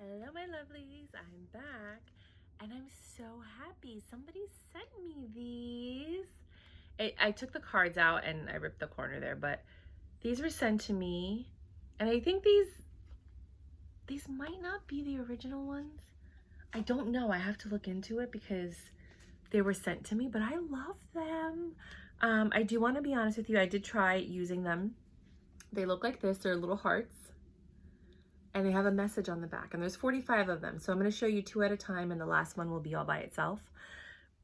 Hello my lovelies, I'm back and I'm so happy. Somebody sent me these. I took the cards out and I ripped the corner there, but these were sent to me and I think these might not be the original ones. I don't know, I have to look into it because they were sent to me, but I love them. I do want to be honest with you, I did try using them. They look like this, they're little hearts. And they have a message on the back, and there's 45 of them. So I'm going to show you 2 at a time, and the last one will be all by itself.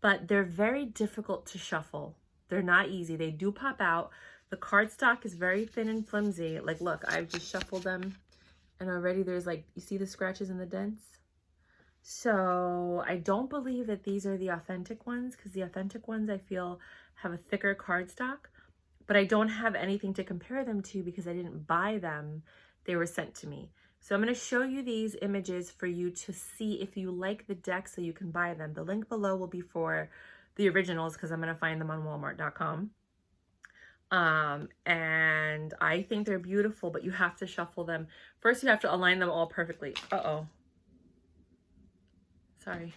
But they're very difficult to shuffle. They're not easy. They do pop out. The cardstock is very thin and flimsy. Like, look, I've just shuffled them, and already there's like, you see the scratches and the dents? So I don't believe that these are the authentic ones, because the authentic ones I feel have a thicker cardstock. But I don't have anything to compare them to because I didn't buy them. They were sent to me. So I'm going to show you these images for you to see if you like the deck so you can buy them. The link below will be for the originals because I'm going to find them on walmart.com. And I think they're beautiful, but you have to shuffle them. First, you have to align them all perfectly. Uh-oh. Sorry.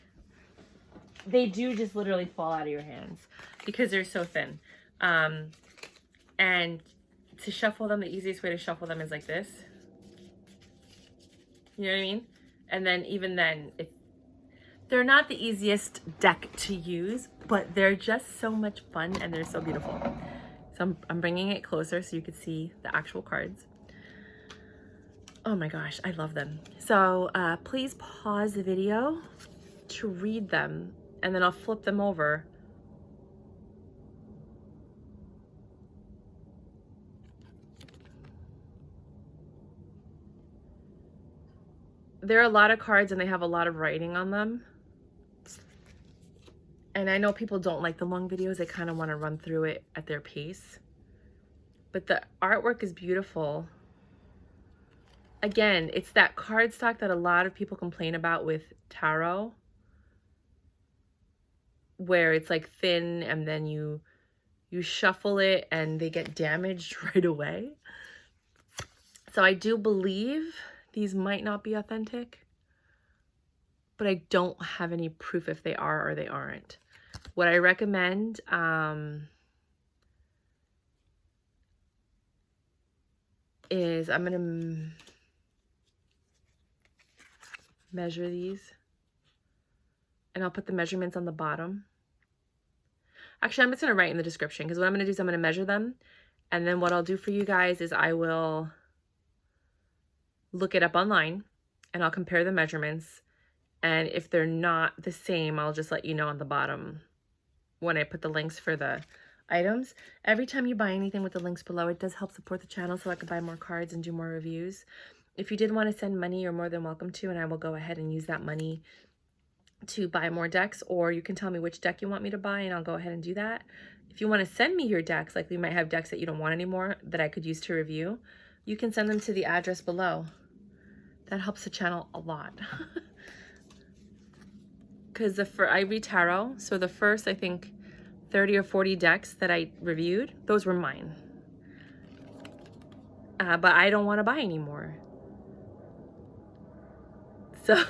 They do just literally fall out of your hands because they're so thin. And to shuffle them, the easiest way to shuffle them is like this. You know what I mean? And then even then, they're not the easiest deck to use, but they're just so much fun and they're so beautiful. So I'm bringing it closer so you can see the actual cards. Oh my gosh, I love them. So please pause the video to read them, and then I'll flip them over. There are a lot of cards and they have a lot of writing on them. And I know people don't like the long videos. They kind of want to run through it at their pace. But the artwork is beautiful. Again, it's that cardstock that a lot of people complain about with tarot, where it's like thin and then you shuffle it and they get damaged right away. So I do believe these might not be authentic, but I don't have any proof if they are or they aren't. What I recommend is I'm going to measure these, and I'll put the measurements on the bottom. Actually, I'm just going to write in the description, because what I'm going to do is I'm going to measure them, and then what I'll do for you guys is I will look it up online and I'll compare the measurements, and if they're not the same, I'll just let you know on the bottom when I put the links for the items. Every time you buy anything with the links below, it does help support the channel so I can buy more cards and do more reviews. If you did want to send money, you're more than welcome to, and I will go ahead and use that money to buy more decks, or you can tell me which deck you want me to buy and I'll go ahead and do that. If you want to send me your decks, like we might have decks that you don't want anymore that I could use to review, you can send them to the address below. That helps the channel a lot. Because I read tarot, so the first, I think, 30 or 40 decks that I reviewed, those were mine. But I don't want to buy anymore. So,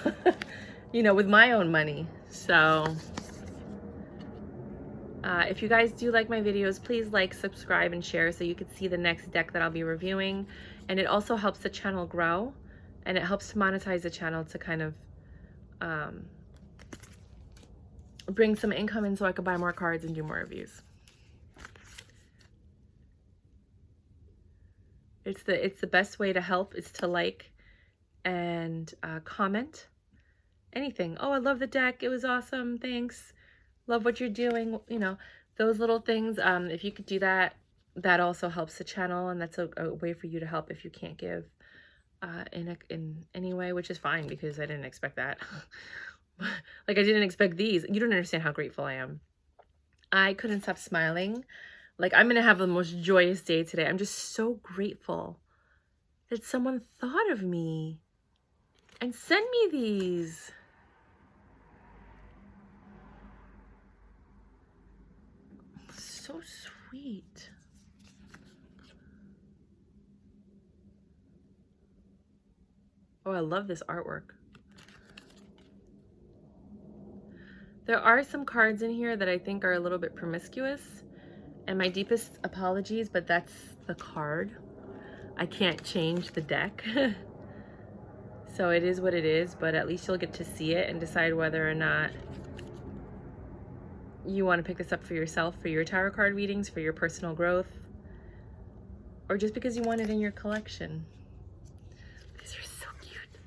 you know, with my own money. So, if you guys do like my videos, please like, subscribe, and share so you can see the next deck that I'll be reviewing. And it also helps the channel grow, and it helps to monetize the channel to kind of bring some income in so I can buy more cards and do more reviews. It's the best way to help is to like and comment anything. Oh, I love the deck. It was awesome. Thanks. Love what you're doing. You know, those little things. If you could do that, that also helps the channel, and that's a way for you to help if you can't give in any way, which is fine because I didn't expect that. Like, I didn't expect these. You don't understand how grateful I am. I couldn't stop smiling. Like, I'm going to have the most joyous day today. I'm just so grateful that someone thought of me and sent me these. So sweet. Oh, I love this artwork. There are some cards in here that I think are a little bit promiscuous, and my deepest apologies, but that's the card. I can't change the deck. So it is what it is, but at least you'll get to see it and decide whether or not you want to pick this up for yourself, for your tarot card readings, for your personal growth, or just because you want it in your collection. These are so cute.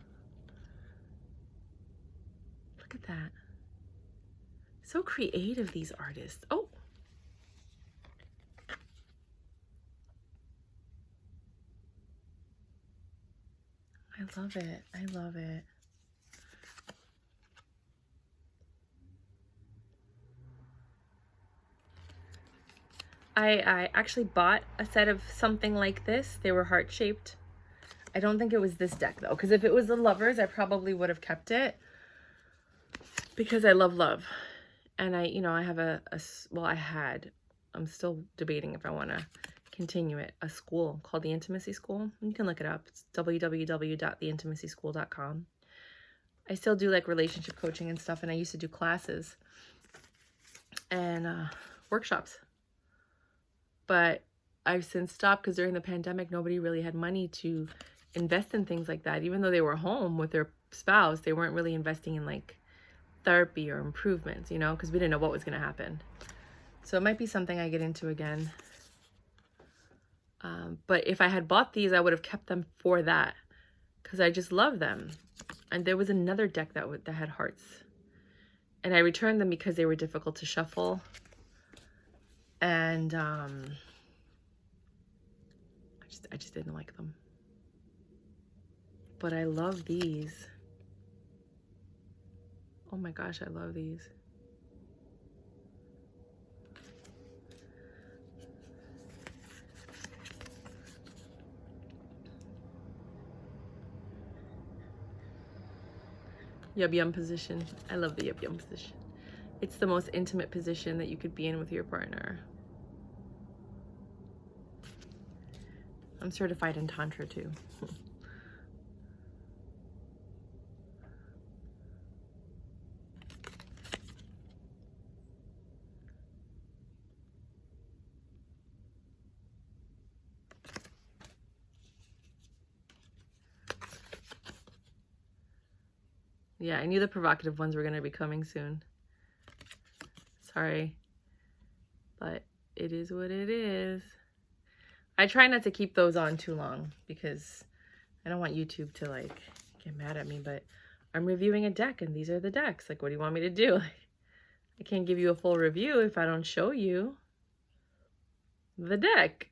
Look at that. So creative, these artists. Oh. I love it. I love it. I actually bought a set of something like this. They were heart-shaped. I don't think it was this deck though, because if it was the Lovers, I probably would have kept it because I love love. And I have I'm still debating if I want to continue it, a school called the Intimacy School. You can look it up. It's www.theintimacyschool.com. I still do like relationship coaching and stuff, and I used to do classes and workshops. But I've since stopped because during the pandemic, nobody really had money to invest in things like that. Even though they were home with their spouse, they weren't really investing in like therapy or improvements, because we didn't know what was going to happen. So it might be something I get into again. But if I had bought these, I would have kept them for that because I just love them. And there was another deck that had hearts. And I returned them because they were difficult to shuffle. And I just didn't like them. But I love these. Oh my gosh, I love these. Yub yum position. I love the yub yum position. It's the most intimate position that you could be in with your partner. I'm certified in Tantra too. Yeah, I knew the provocative ones were going to be coming soon. Sorry. But it is what it is. I try not to keep those on too long because I don't want YouTube to like get mad at me, but I'm reviewing a deck and these are the decks. Like, what do you want me to do? I can't give you a full review if I don't show you the deck.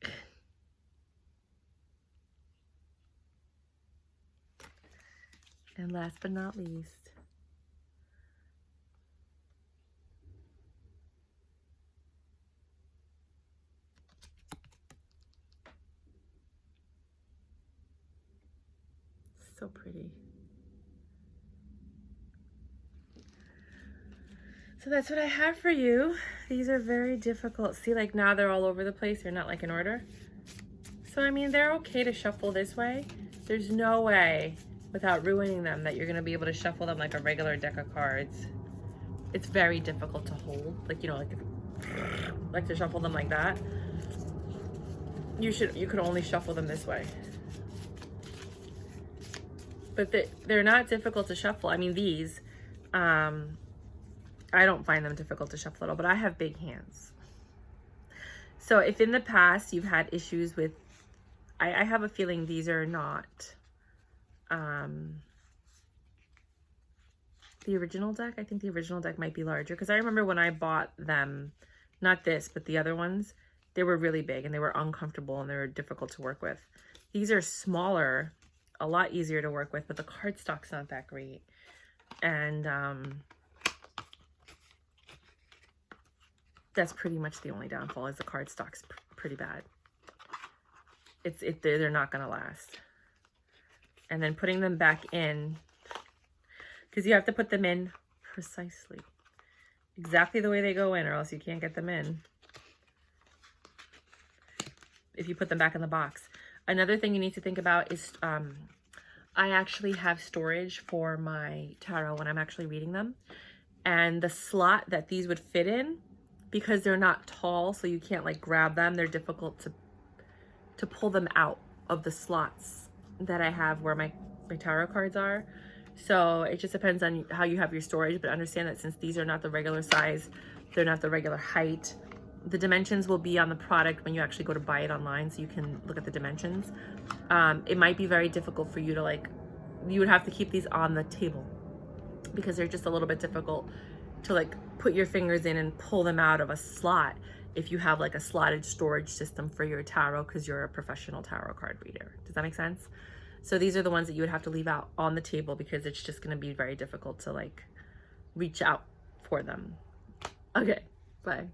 And last but not least, so pretty. So that's what I have for you. These are very difficult. See, like now they're all over the place. They're not like in order. So, I mean, they're okay to shuffle this way. There's no way without ruining them that you're going to be able to shuffle them like a regular deck of cards. It's very difficult to hold. Like, like to shuffle them like that. You could only shuffle them this way. But they're not difficult to shuffle. I mean, these, I don't find them difficult to shuffle at all, but I have big hands. So if in the past you've had issues with, I have a feeling these are not the original deck. I think the original deck might be larger because I remember when I bought them, not this, but the other ones, they were really big and they were uncomfortable and they were difficult to work with. These are smaller, a lot easier to work with, but the cardstock's not that great. And that's pretty much the only downfall is the cardstock's pretty bad. They're not going to last. And then putting them back in, because you have to put them in precisely, exactly the way they go in, or else you can't get them in if you put them back in the box. Another thing you need to think about is I actually have storage for my tarot when I'm actually reading them. And the slot that these would fit in, because they're not tall, so you can't like grab them, they're difficult to pull them out of the slots that I have where my tarot cards are. So it just depends on how you have your storage, but understand that since these are not the regular size, they're not the regular height, the dimensions will be on the product when you actually go to buy it online, so you can look at the dimensions. It might be very difficult for you to like, you would have to keep these on the table because they're just a little bit difficult to like put your fingers in and pull them out of a slot if you have like a slotted storage system for your tarot because you're a professional tarot card reader. Does that make sense? So these are the ones that you would have to leave out on the table because it's just going to be very difficult to like reach out for them. Okay, bye.